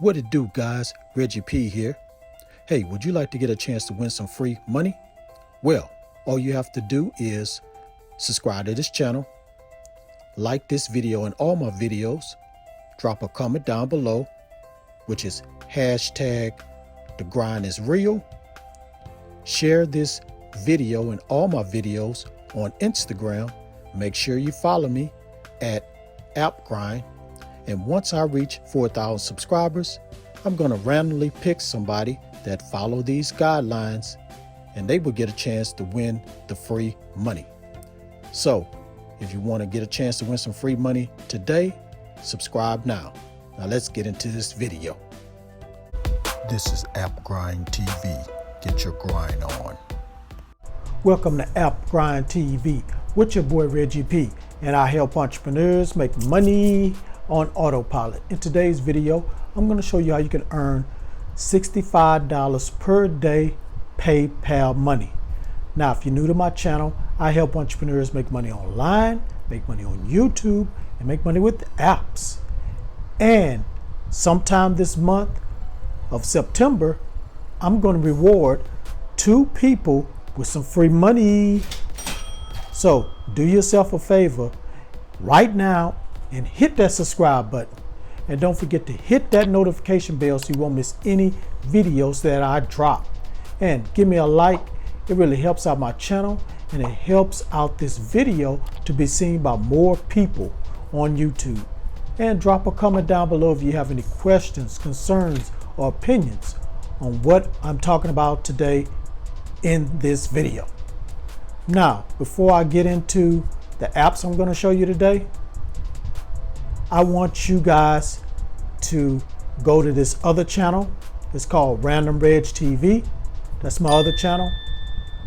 What it do, guys? Reggie P here. Hey, would you like to get a chance to win some free money? Well, all you have to do is subscribe to this channel, like this video and all my videos, drop a comment down below, which is hashtag the grind is real. Share this video and all my videos on Instagram. Make sure you follow me at appgrind. And once I reach 4,000 subscribers, I'm going to randomly pick somebody that follow these guidelines and they will get a chance to win the free money. So if you want to get a chance to win some free money today, subscribe now. Now let's get into this video. This is App Grind TV. Get your grind on. Welcome to App Grind TV with your boy Reggie P, and I help entrepreneurs make money on autopilot. In today's video, I'm going to show you how you can earn $65 per day PayPal money. Now, if you're new to my channel, I help entrepreneurs make money online, make money on YouTube, and make money with apps. And sometime this month of September, I'm going to reward 2 people with some free money. So do yourself a favor right now and hit that subscribe button. And don't forget to hit that notification bell so you won't miss any videos that I drop. And give me a like. It really helps out my channel and it helps out this video to be seen by more people on YouTube. And drop a comment down below if you have any questions, concerns, or opinions on what I'm talking about today in this video. Now, before I get into the apps I'm going to show you today, I want you guys to go to this other channel. It's called Random Reg TV. That's my other channel.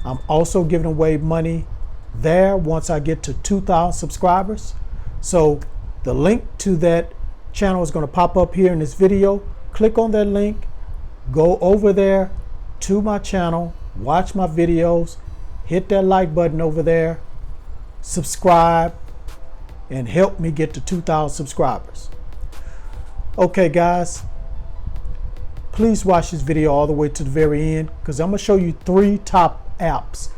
I'm also giving away money there once I get to 2,000 subscribers. So the link to that channel is going to pop up here in this video. Click on that link, go over there to my channel, watch my videos, hit that like button over there, subscribe, and help me get to 2,000 subscribers. Okay, guys, please watch this video all the way to the very end because I'm going to show you 3 top apps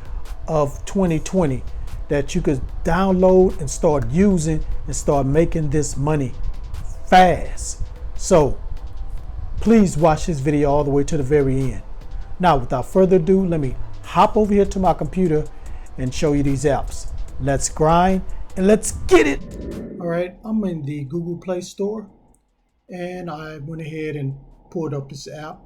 of 2020 that you could download and start using and start making this money fast. So please watch this video all the way to the very end. Now, without further ado, let me hop over here to my computer and show you these apps. Let's grind and let's get it. All right, I'm in the Google Play Store and I went ahead and pulled up this app.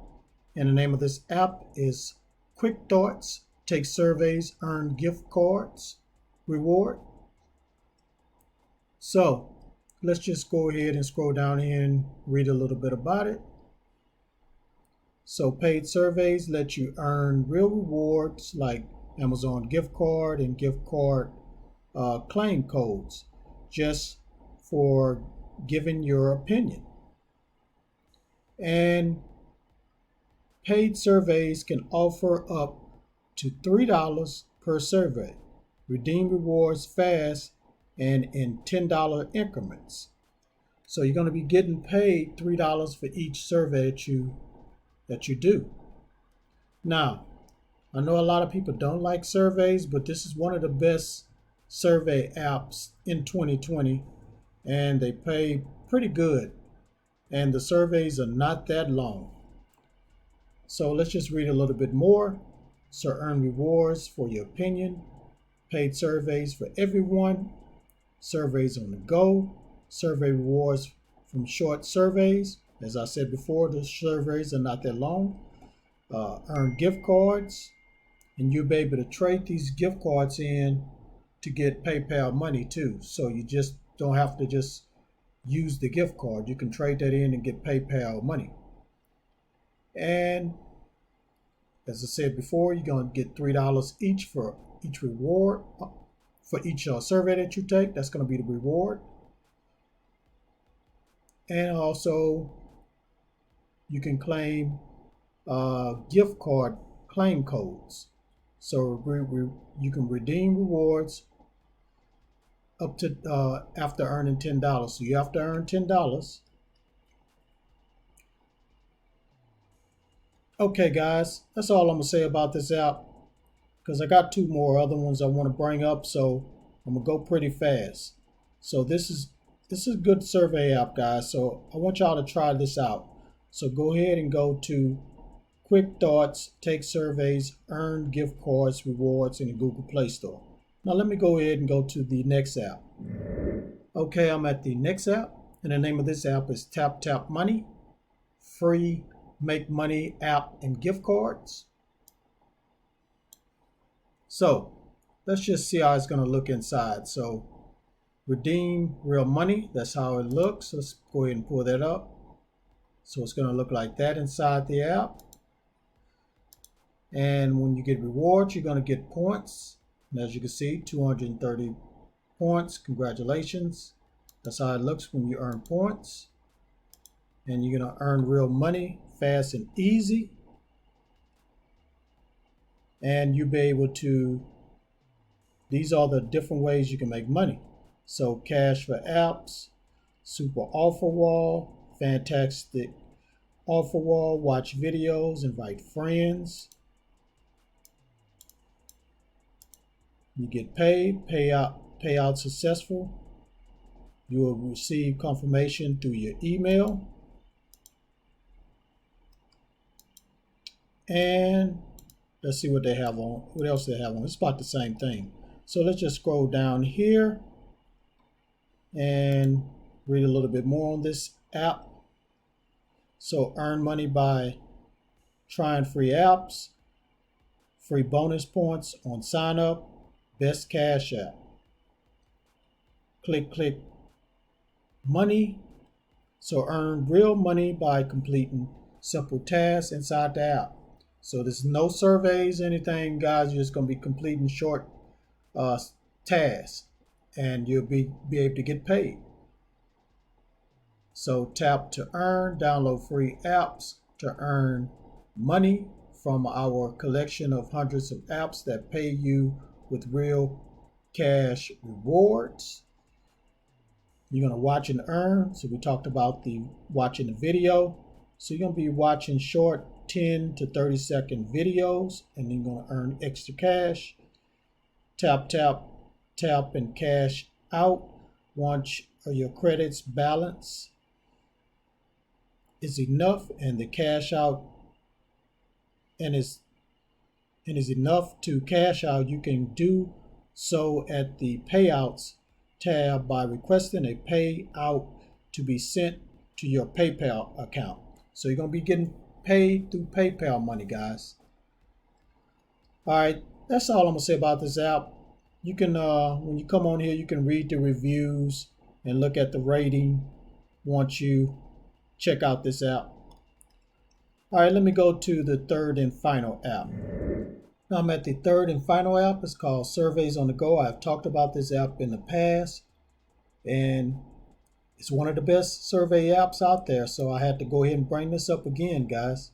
And the name of this app is Quick Thoughts. Take surveys, earn gift cards, reward. So let's just go ahead and scroll down here and read a little bit about it. So paid surveys let you earn real rewards like Amazon gift card and gift card claim codes just for giving your opinion. And paid surveys can offer up to $3 per survey. Redeem rewards fast and in $10 increments. So you're going to be getting paid $3 for each survey that you do. Now, I know a lot of people don't like surveys, but this is one of the best survey apps in 2020 and they pay pretty good and the surveys are not that long. So let's just read a little bit more. So earn rewards for your opinion, paid surveys for everyone, surveys on the go, survey rewards from short surveys. As I said before, the surveys are not that long. Earn gift cards, and you'll be able to trade these gift cards in to get PayPal money too. So you just don't have to just use the gift card. You can trade that in and get PayPal money. And as I said before, you're going to get $3 each for each reward, for each survey that you take. That's going to be the reward. And also, you can claim gift card claim codes. So you can redeem rewards up to after earning $10. So you have to earn $10 Okay, guys, that's all I'm gonna say about this app because I got two more other ones I want to bring up, so I'm gonna go pretty fast. So this is a good survey app, guys. So I want y'all to try this out. So go ahead and go to Quick Thoughts, take surveys, earn gift cards, rewards in the Google Play Store. Now let me go ahead and go to the next app. Okay, I'm at the next app, and the name of this app is Tap Tap Money, free make money app and gift cards. So let's just see how it's going to look inside. So redeem real money, that's how it looks. Let's go ahead and pull that up. So it's going to look like that inside the app. And when you get rewards, you're going to get points. And as you can see, 230 points. Congratulations. That's how it looks when you earn points. And you're going to earn real money fast and easy. And you'll be able to, these are the different ways you can make money. So cash for apps, super offer wall, fantastic offer wall, watch videos, invite friends. You get paid, payout successful. You will receive confirmation through your email. And let's see what they have on. What else they have on? It's about the same thing. So let's just scroll down here and read a little bit more on this app. So earn money by trying free apps, free bonus points on sign up, best cash app. Click money. So earn real money by completing simple tasks inside the app. So there's no surveys, anything, guys. You're just going to be completing short tasks, and you'll be able to get paid. So tap to earn, download free apps to earn money from our collection of hundreds of apps that pay you with real cash rewards. You're going to watch and earn. So we talked about the watching the video. So you're going to be watching short 10 to 30-second videos, and you're going to earn extra cash. Tap and cash out. Once your credits balance is enough, and the cash out and is enough to cash out, you can do so at the payouts tab by requesting a payout to be sent to your PayPal account. So you're going to be getting paid through PayPal money, guys. All right, that's all I'm going to say about this app. You can, when you come on here, you can read the reviews and look at the rating once you check out this app. All right, let me go to the third and final app. Now I'm at the third and final app. It's called Surveys on the Go. I've talked about this app in the past, and it's one of the best survey apps out there. So I had to go ahead and bring this up again, guys,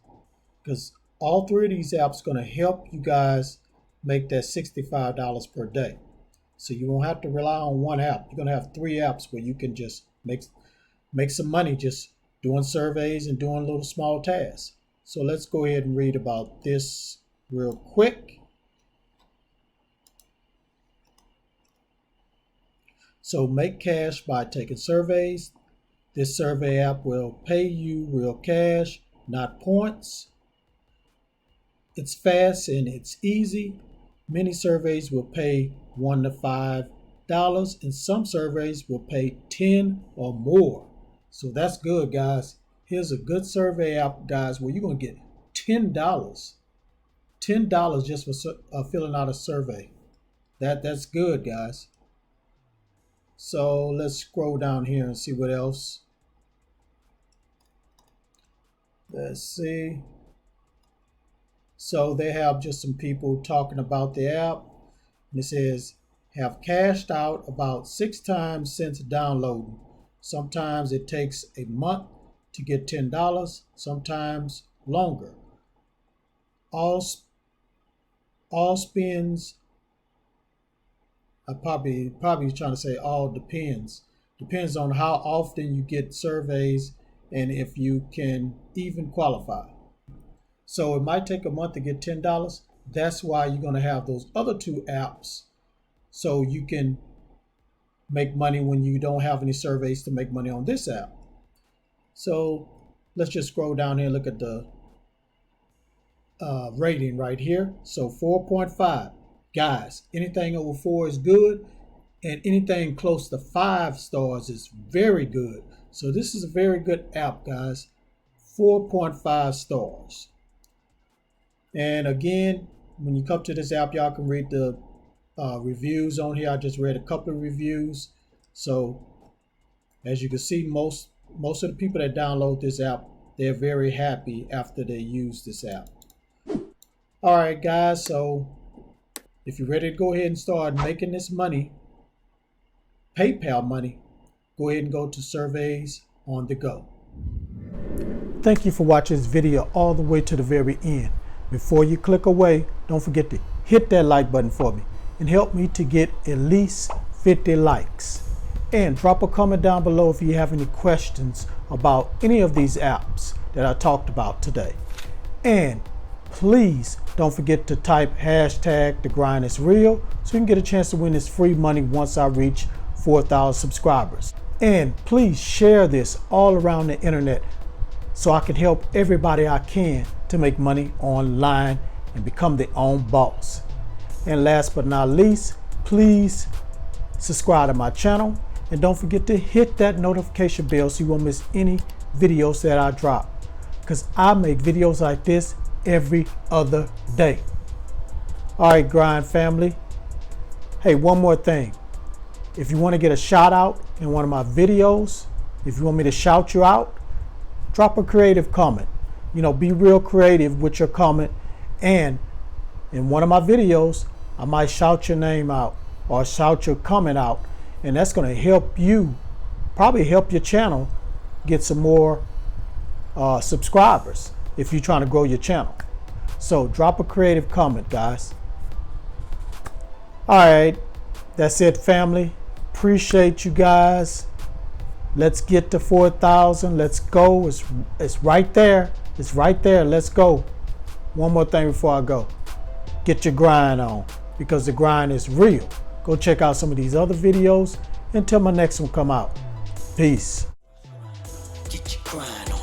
because all three of these apps are going to help you guys make that $65 per day. So you won't have to rely on one app. You're going to have three apps where you can just make some money just doing surveys and doing little small tasks. So let's go ahead and read about this real quick. So make cash by taking surveys. This survey app will pay you real cash, not points. It's fast and it's easy. Many surveys will pay $1 to $5, and some surveys will pay 10 or more. So that's good, guys. Here's a good survey app, guys, where you're going to get $10. $10 just for filling out a survey. That's good, guys. So let's scroll down here and see what else. Let's see. So they have just some people talking about the app. And it says, have cashed out about 6 times since downloading. Sometimes it takes a month to get $10, sometimes longer. All spins, I probably trying to say all depends. Depends on how often you get surveys and if you can even qualify. So it might take a month to get $10. That's why you're going to have those other two apps so you can make money when you don't have any surveys to make money on this app. So let's just scroll down here and look at the rating right here. So 4.5. Guys, anything over 4 is good, and anything close to 5 stars is very good. So this is a very good app, guys. 4.5 stars. And again, when you come to this app, y'all can read the reviews on here. I just read a couple of reviews. So as you can see, most of the people that download this app, they're very happy after they use this app. All right, guys. So if you're ready to go ahead and start making this money, PayPal money, go ahead and go to Surveys on the Go. Thank you for watching this video all the way to the very end. Before you click away, don't forget to hit that like button for me and help me to get at least 50 likes. And drop a comment down below if you have any questions about any of these apps that I talked about today. And please don't forget to type hashtag the grind is real so you can get a chance to win this free money once I reach 4,000 subscribers. And please share this all around the internet so I can help everybody I can to make money online and become their own boss. And last but not least, please subscribe to my channel and don't forget to hit that notification bell so you won't miss any videos that I drop, because I make videos like this every other day. All right, grind family. Hey, one more thing. If you want to get a shout out in one of my videos, if you want me to shout you out, drop a creative comment. You know, be real creative with your comment, and in one of my videos, I might shout your name out or shout your comment out, and that's going to help you, probably help your channel get some more subscribers if you're trying to grow your channel. So drop a creative comment, guys. All right, that's it, family. Appreciate you guys. Let's get to 4,000. Let's go. It's right there. It's right there. Let's go. One more thing before I go. Get your grind on, because the grind is real. Go check out some of these other videos until my next one come out. Peace. Get your grind on.